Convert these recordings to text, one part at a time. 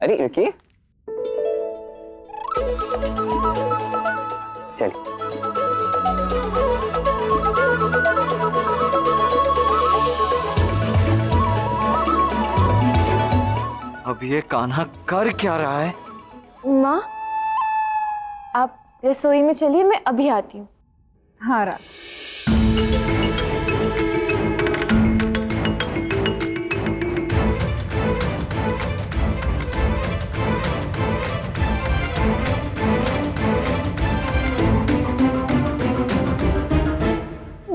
अरे रुकिए, चलिए। अब ये कान्हा कर क्या रहा है? माँ, आप रसोई में चलिए, मैं अभी आती हूँ। हाँ राधा।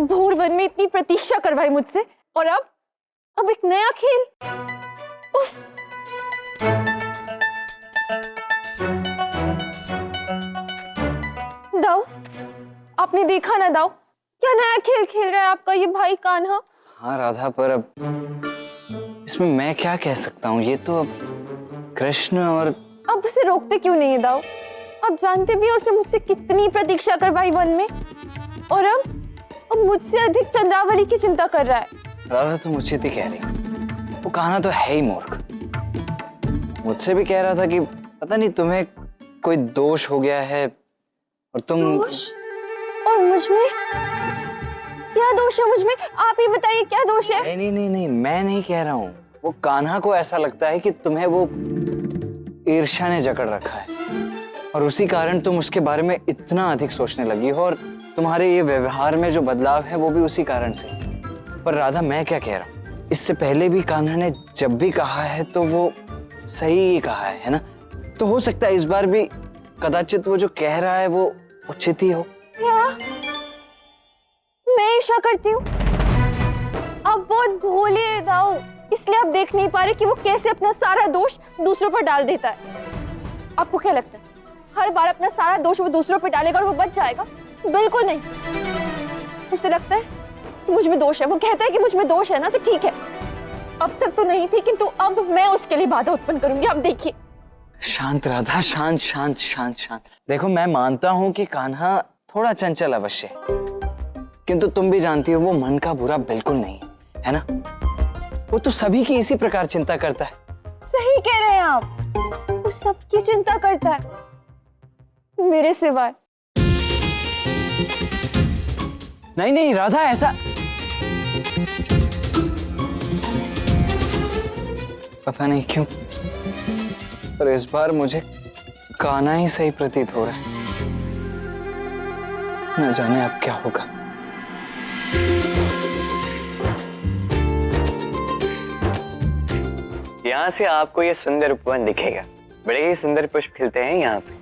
भोर वन में इतनी प्रतीक्षा करवाई मुझसे, और अब एक नया खेल। उफ। दाऊ, आपने देखा ना दाऊ, क्या नया खेल खेल रहा है आपका ये भाई कान्हा। हाँ राधा, पर अब इसमें मैं क्या कह सकता हूँ? ये तो अब कृष्ण और... अब उसे रोकते क्यों नहीं है दाऊ? आप जानते भी हो उसने मुझसे कितनी प्रतीक्षा करवाई वन में, और अब मुझसे अधिक चंद्रावली की चिंता कर रहा है। राधा तुम मुझे तो कह रही, वो कान्हा तो है ही मूर्ख। मुझसे भी कह रहा था कि पता नहीं तुम्हें कोई दोष हो गया है, और तुम... दोष? और मुझ में क्या दोष है? मुझ में आप ही बताइए, क्या दोष है? नहीं नहीं नहीं, मैं नहीं कह रहा हूँ। वो कान्हा को ऐसा लगता है कि तुम्हें वो ईर्ष्या ने जकड़ रखा है, और उसी कारण तुम उसके बारे में इतना अधिक सोचने लगी हो, और तुम्हारे ये व्यवहार में जो बदलाव है वो भी उसी कारण से। पर राधा मैं क्या कह रहा हूँ, इससे पहले भी कान्हा ने जब भी कहा है तो वो सही ही कहा है ना? तो हो सकता है इस बार भी कदाचित वो जो कह रहा है वो उचित ही हो। क्या मैं ईर्ष्या करती हूँ? आप बहुत भोले हैं दाऊ, इसलिए आप देख नहीं पा रहे कि वो कैसे अपना सारा दोष दूसरों पर डाल देता है। आपको क्या लगता है हर बार अपना सारा दोष वो दूसरों पर डालेगा और वो बच जाएगा? बिल्कुल नहीं। मुझे लगता है कि मुझ में दोष है। वो कहता है कि मुझ में दोष है ना, तो ठीक है। अब तक तो नहीं थी, किंतु अब मैं उसके लिए बाधा उत्पन्न करूंगी। आप देखिए। शांत राधा, शांत शांत शांत शांत। देखो मैं मानता हूँ कि कान्हा थोड़ा चंचल अवश्य है, किंतु तुम भी जानती हो वो मन का बुरा बिल्कुल नहीं है ना? वो तो सभी की इसी प्रकार चिंता करता है। सही कह रहे हैं आप, वो सबकी चिंता करता है मेरे सिवाय। नहीं नहीं राधा, ऐसा पता नहीं क्यों, पर इस बार मुझे कान्हा ही सही प्रतीत हो रहा है। न जाने अब क्या होगा। यहाँ से आपको ये सुंदर उपवन दिखेगा। बड़े ही सुंदर पुष्प खिलते हैं यहाँ पे।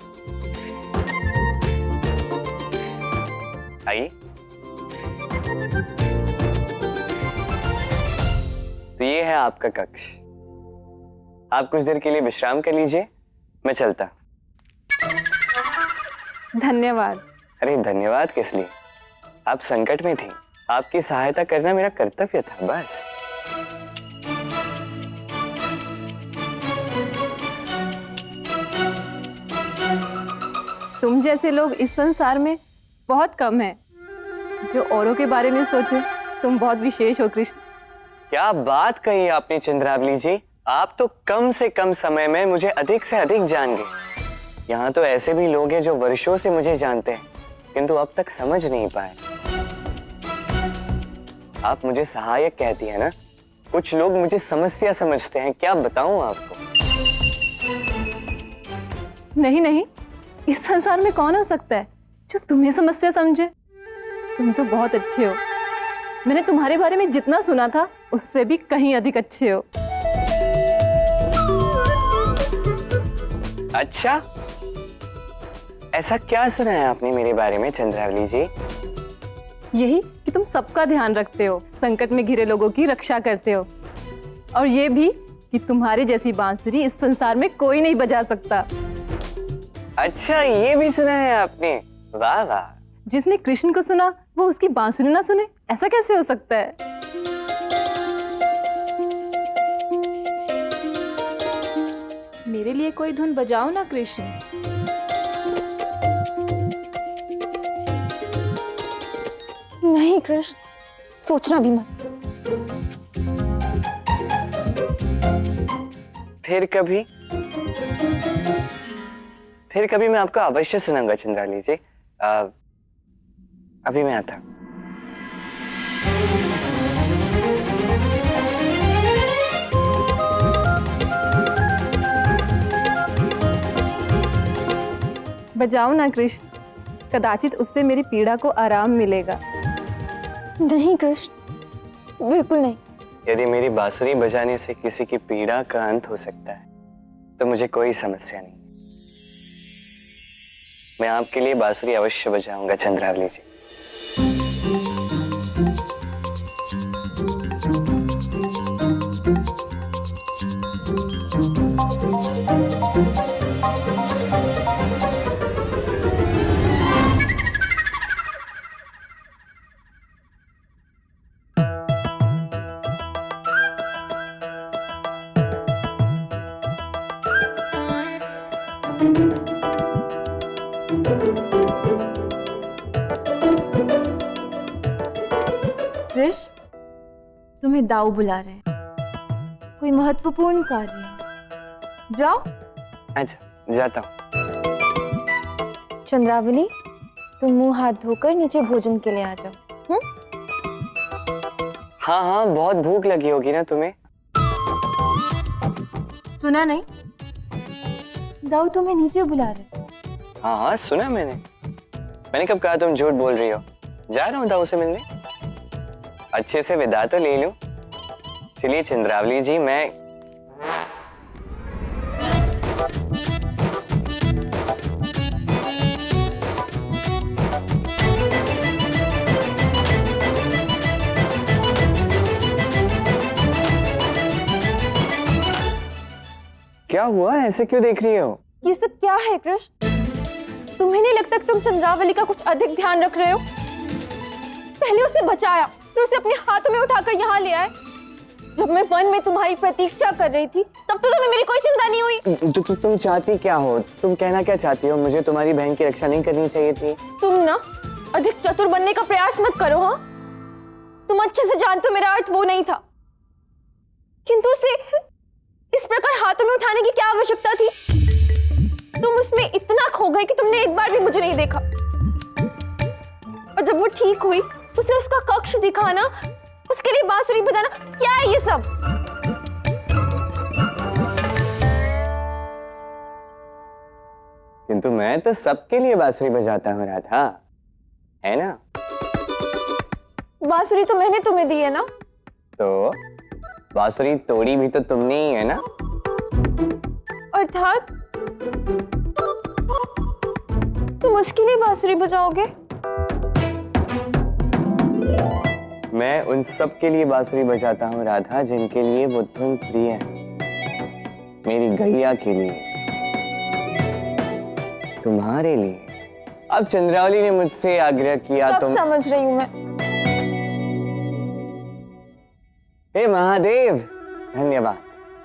आइए। तो ये है आपका कक्ष। आप कुछ देर के लिए विश्राम कर लीजिए, मैं चलता। धन्यवाद। अरे धन्यवाद किस लिए? आप संकट में थी, आपकी सहायता करना मेरा कर्तव्य था, बस। तुम जैसे लोग इस संसार में बहुत कम हैं, जो औरों के बारे में सोचे। तुम बहुत विशेष हो कृष्ण। क्या बात कही आपने चंद्रावली जी। आप तो कम से कम समय में मुझे अधिक से अधिक जान गए। यहाँ तो ऐसे भी लोग हैं जो वर्षों से मुझे जानते हैं, किंतु अब तक समझ नहीं पाए। आप मुझे सहायक कहती है ना, कुछ लोग मुझे समस्या समझते हैं। क्या बताऊं आपको? नहीं नहीं, इस संसार में कौन हो सकता है जो तुम्हें समस्या समझे? तुम तो बहुत अच्छे हो। मैंने तुम्हारे बारे में जितना सुना था उससे भी कहीं अधिक अच्छे हो। अच्छा, ऐसा क्या सुना है आपने मेरे बारे में चंद्रावली जी? यही कि तुम सबका ध्यान रखते हो, संकट में घिरे लोगों की रक्षा करते हो, और ये भी कि तुम्हारी जैसी बांसुरी इस संसार में कोई नहीं बजा सकता। अच्छा, ये भी सुना है आपने? वाह वाह। जिसने कृष्ण को सुना वो उसकी बांसुरी ना सुने, ऐसा कैसे हो सकता है? मेरे लिए कोई धुन बजाओ ना कृष्ण। नहीं कृष्ण, सोचना भी मत। फिर कभी फिर कभी मैं आपको अवश्य सुनाऊंगा चंद्रावली जी। अभी मैं आता। बजाओ ना कृष्ण, कदाचित उससे मेरी पीड़ा को आराम मिलेगा। नहीं कृष्ण, बिल्कुल नहीं। यदि मेरी बांसुरी बजाने से किसी की पीड़ा का अंत हो सकता है तो मुझे कोई समस्या नहीं। मैं आपके लिए बांसुरी अवश्य बजाऊंगा चंद्रावली जी। कृष्ण, तुम्हें दाऊ बुला रहे हैं, कोई महत्वपूर्ण कार्य है। जाओ। अच्छा, जाता हूँ। चंद्रावली, तुम मुंह हाथ धोकर नीचे भोजन के लिए आ जाओ। हाँ हाँ, बहुत भूख लगी होगी ना तुम्हें। सुना नहीं? दाऊ तुम्हें नीचे बुला रहे। हाँ हाँ, सुना मैंने कब कहा तुम झूठ बोल रही हो। जा रहा हूँ दाऊ से मिलने। अच्छे से विदा तो ले लूं। चलिए चंद्रावली जी, मैं क्या हुआ, ऐसे क्यों देख रही हो? ये सब क्या है कृष्ण? तुम्हें नहीं लगता कि तुम चंद्रावली का कुछ अधिक ध्यान रख रहे हो? पहले उसे बचाया, फिर उसे अपने हाथों में उठाकर यहाँ ले आए। जब मैं वन में तुम्हारी प्रतीक्षा कर रही थी तब तो तुम्हें मेरी कोई चिंता नहीं हुई। तुम चाहती क्या हो? तुम कहना क्या चाहती हो? मुझे तुम्हारी बहन की रक्षा नहीं करनी चाहिए थी? तुम ना अधिक चतुर बनने का प्रयास मत करो। हाँ, तुम अच्छे से जानते हो मेरा अर्थ वो नहीं था, किंतु उसे इस प्रकार हाथों में उठाने की क्या आवश्यकता थी? तुम उसमें इतना खो गए कि तुमने एक बार भी मुझे नहीं देखा। और जब वो ठीक हुई, उसे उसका कक्ष दिखाना, उसके लिए बांसुरी बजाना, क्या है ये सब? किंतु मैं तो सबके लिए बांसुरी बजाता हूँ राधा, है ना? बांसुरी तो मैंने तुम्हें दी है ना। तो बांसुरी तोड़ी भी तो तुमने ही है ना। अर्थात तुम उसके लिए बांसुरी बजाओगे? मैं उन सब के लिए बांसुरी बजाता हूँ राधा जिनके लिए वो धुन प्रिय है। मेरी गैया के लिए, तुम्हारे लिए। अब चंद्रावली ने मुझसे आग्रह किया सब तो समझ रही हूँ मैं। हे महादेव, धन्यवाद,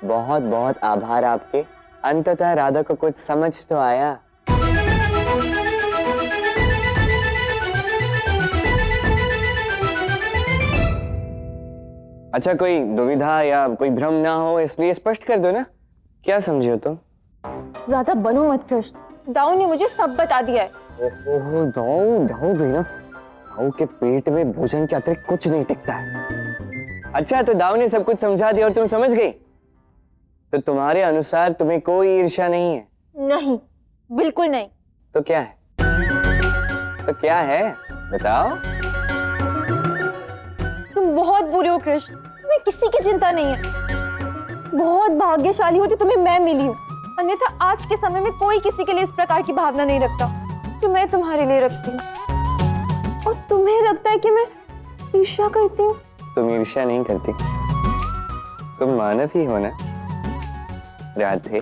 बहुत बहुत आभार आपके। अंततः राधा को कुछ समझ तो आया। अच्छा, कोई दुविधा या कोई भ्रम ना हो इसलिए स्पष्ट कर दो ना, क्या समझे हो तुम? ज्यादा बनो मत कृष्ण, दाऊ ने मुझे सब बता दिया है। ओहो, दाऊ भी ना, दाऊ के पेट में भोजन के अतिरिक्त कुछ नहीं टिकता है। अच्छा, तो दाऊ ने सब कुछ समझा दिया और तुम समझ गई, तो तुम्हारे अनुसार तुम्हें कोई ईर्ष्या नहीं है? नहीं, बिल्कुल नहीं। तो क्या है? तो क्या है, बताओ। तुम बहुत बुरे हो कृष्ण, तुम्हें किसी की चिंता नहीं है। बहुत भाग्यशाली हो जो तुम्हें मैं मिली हूँ, अन्यथा आज के समय में कोई किसी के लिए इस प्रकार की भावना नहीं रखता जो मैं तुम्हारे लिए रखती हूँ। और तुम्हें लगता है कि मैं ईर्ष्या करती हूँ? तुम ईर्ष्या नहीं करती, तुम मानव ही हो ना राधे।